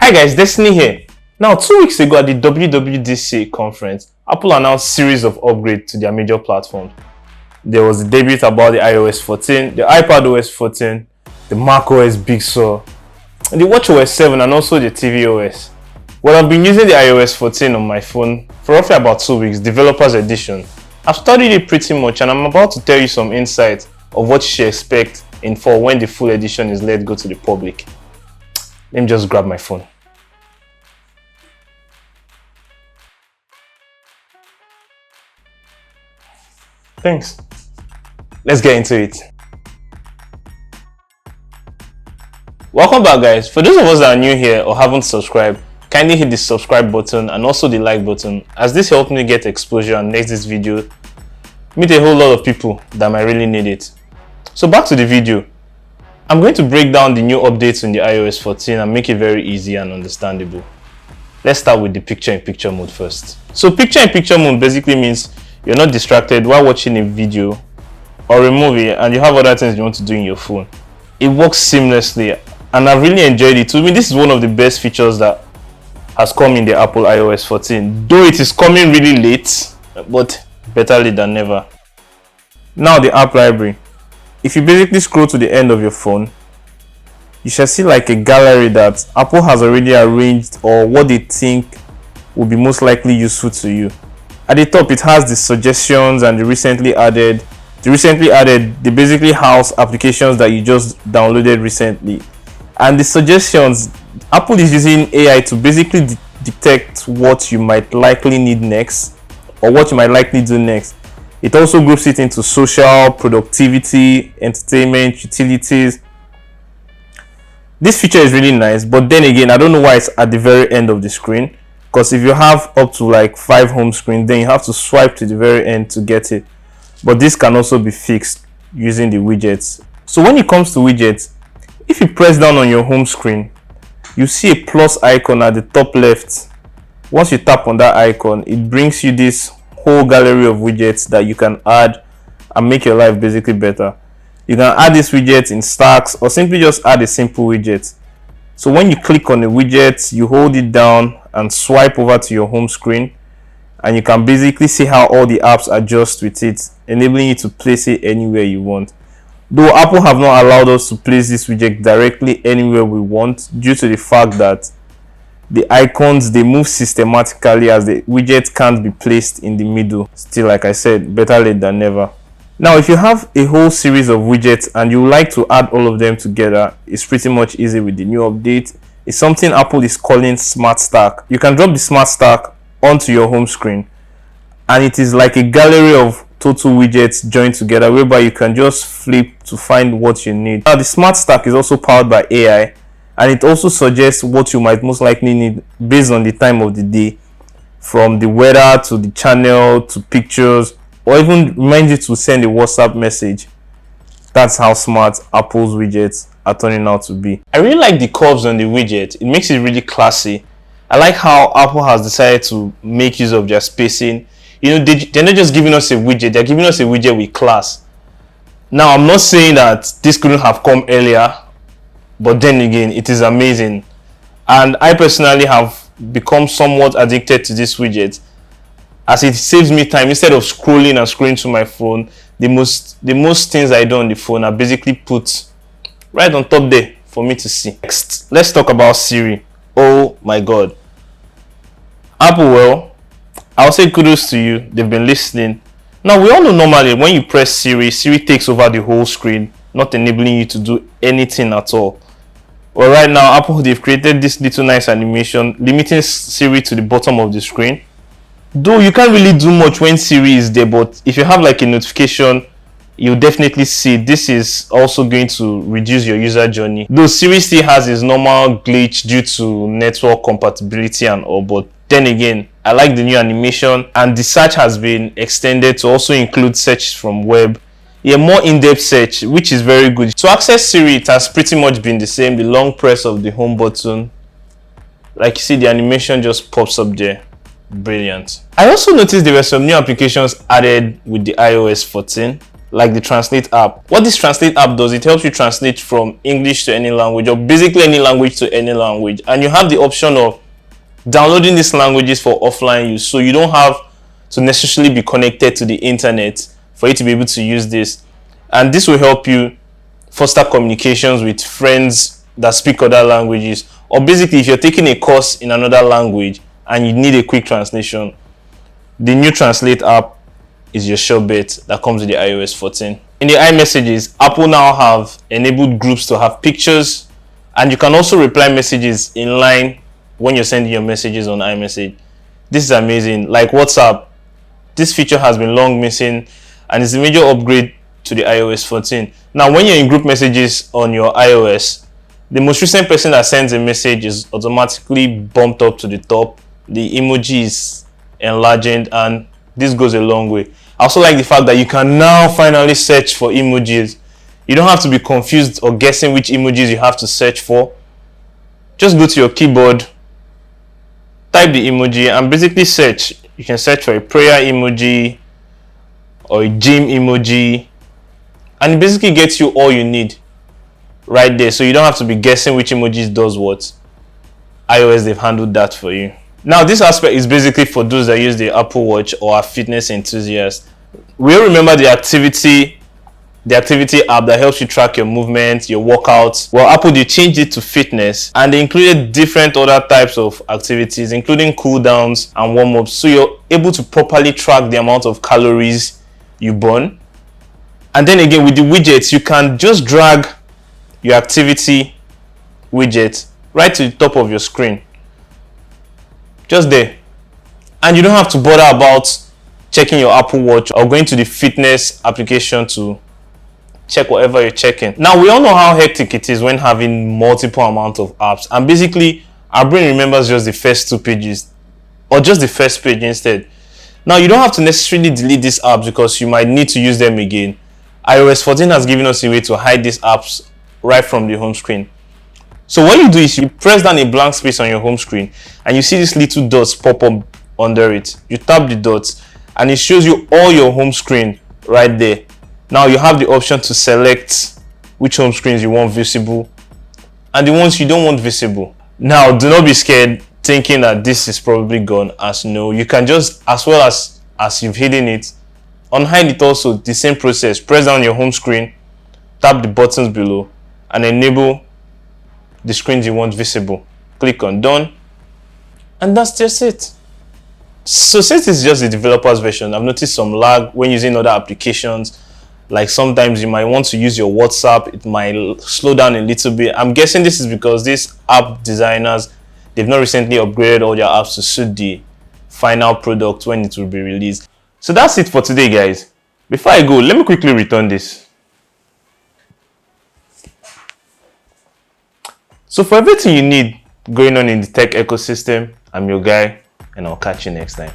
Hi guys, Destiny here. Now, 2 weeks ago at the WWDC conference, Apple announced a series of upgrades to their major platforms. There was the debut about the iOS 14, the iPadOS 14, the macOS Big Sur, the watchOS 7 and also the tvOS. Well, I've been using the iOS 14 on my phone for roughly about 2 weeks, Developers Edition. I've studied it pretty much and I'm about to tell you some insights of what you should expect in fall when the full edition is let go to the public. Let me just grab my phone. Thanks. Let's get into it. Welcome back guys. For those of us that are new here or haven't subscribed, kindly hit the subscribe button and also the like button, as this helps me get exposure and makes this video meet a whole lot of people that might really need it. So back to the video. I'm going to break down the new updates in the iOS 14 and make it very easy and understandable. Let's start with the picture-in-picture mode first. So picture-in-picture mode basically means you're not distracted while watching a video or a movie and you have other things you want to do in your phone. It works seamlessly and I've really enjoyed it. To me, this is one of the best features that has come in the Apple iOS 14. Though it is coming really late, but better late than never. Now the app library. If you basically scroll to the end of your phone, you shall see like a gallery that Apple has already arranged or what they think will be most likely useful to you. At the top, it has the suggestions and the recently added. They basically house applications that you just downloaded recently. And the suggestions, Apple is using AI to basically detect what you might likely need next or what you might likely do next. It also groups it into social, productivity, entertainment, utilities. This feature is really nice, but then again, I don't know why it's at the very end of the screen. Because if you have up to like 5 home screens, then you have to swipe to the very end to get it. But this can also be fixed using the widgets. So when it comes to widgets, if you press down on your home screen, you see a plus icon at the top left. Once you tap on that icon, it brings you this whole gallery of widgets that you can add and make your life basically better. You can add this widget in stacks or simply just add a simple widget. So when you click on the widget, you hold it down and swipe over to your home screen and you can basically see how all the apps adjust with it, enabling you to place it anywhere you want. Though Apple have not allowed us to place this widget directly anywhere we want due to the fact that the icons, they move systematically as the widget can't be placed in the middle. Still, like I said, better late than never. Now, if you have a whole series of widgets and you like to add all of them together, it's pretty much easy with the new update. It's something Apple is calling Smart Stack. You can drop the Smart Stack onto your home screen and it is like a gallery of total widgets joined together whereby you can just flip to find what you need. Now, the Smart Stack is also powered by AI and it also suggests what you might most likely need based on the time of the day, from the weather to the channel to pictures, or even remind you to send a WhatsApp message. That's how smart Apple's widgets are turning out to be. I really like the curves on the widget. It makes it really classy. I like how Apple has decided to make use of their spacing. You know, they're not just giving us a widget, they're giving us a widget with class. Now, I'm not saying that this couldn't have come earlier, but then again, it is amazing. And I personally have become somewhat addicted to this widget, as it saves me time. Instead of scrolling and scrolling through my phone, the most things I do on the phone are basically put right on top there for me to see. Next, let's talk about Siri. Oh my god. Apple, well, I'll say kudos to you. They've been listening. Now, we all know normally when you press Siri, Siri takes over the whole screen, not enabling you to do anything at all. Well, right now, Apple, they've created this little nice animation limiting Siri to the bottom of the screen. Though you can't really do much when Siri is there, but if you have like a notification, you'll definitely see this is also going to reduce your user journey. Though Siri still has its normal glitch due to network compatibility and all, but then again, I like the new animation, and the search has been extended to also include search from web. Yeah, more in-depth search, which is very good. To access Siri, it has pretty much been the same. The long press of the home button, like you see, the animation just pops up there. Brilliant. I also noticed there were some new applications added with the iOS 14, like the Translate app. What this Translate app does, it helps you translate from English to any language, or basically any language to any language, and you have the option of downloading these languages for offline use, so you don't have to necessarily be connected to the internet for you to be able to use this. And this will help you foster communications with friends that speak other languages, or basically if you're taking a course in another language and you need a quick translation, the new Translate app is your sure bet that comes with the iOS 14. In the iMessages, Apple now have enabled groups to have pictures, and you can also reply messages in line when you're sending your messages on iMessage. This is amazing. Like WhatsApp, this feature has been long missing, and it's a major upgrade to the iOS 14. Now, when you're in group messages on your iOS, the most recent person that sends a message is automatically bumped up to the top. The emoji is enlarged, and this goes a long way. I also like the fact that you can now finally search for emojis. You don't have to be confused or guessing which emojis you have to search for. Just go to your keyboard, type the emoji, and basically search. You can search for a prayer emoji or a gym emoji, and it basically gets you all you need right there, so you don't have to be guessing which emojis does what. iOS, they've handled that for you. Now, this aspect is basically for those that use the Apple Watch or are fitness enthusiasts. We'll remember the activity app that helps you track your movements, your workouts. Well, Apple, they changed it to fitness, and they included different other types of activities, including cool downs and warm-ups, so you're able to properly track the amount of calories you burn. And then again, with the widgets, you can just drag your activity widget right to the top of your screen, just there, and you don't have to bother about checking your Apple Watch or going to the fitness application to check whatever you're checking. Now, we all know how hectic it is when having multiple amounts of apps, and basically our brain remembers just the first two pages or just the first page instead. Now, you don't have to necessarily delete these apps because you might need to use them again. iOS 14 has given us a way to hide these apps right from the home screen. So what you do is you press down a blank space on your home screen, and you see these little dots pop up under it. You tap the dots, and it shows you all your home screen right there. Now you have the option to select which home screens you want visible and the ones you don't want visible. Now, do not be scared thinking that this is probably gone, as no, you can just, as well as you've hidden it, unhide it also. The same process. Press down your home screen, tap the buttons below, and enable the screens you want visible. Click on done, and that's just it. So since this is just the developer's version, I've noticed some lag when using other applications. Like sometimes you might want to use your WhatsApp, it might slow down a little bit. I'm guessing this is because these app designers, they've not recently upgraded all their apps to suit the final product when it will be released. So that's it for today, guys. Before I go, let me quickly return this. So for everything you need going on in the tech ecosystem, I'm your guy, and I'll catch you next time.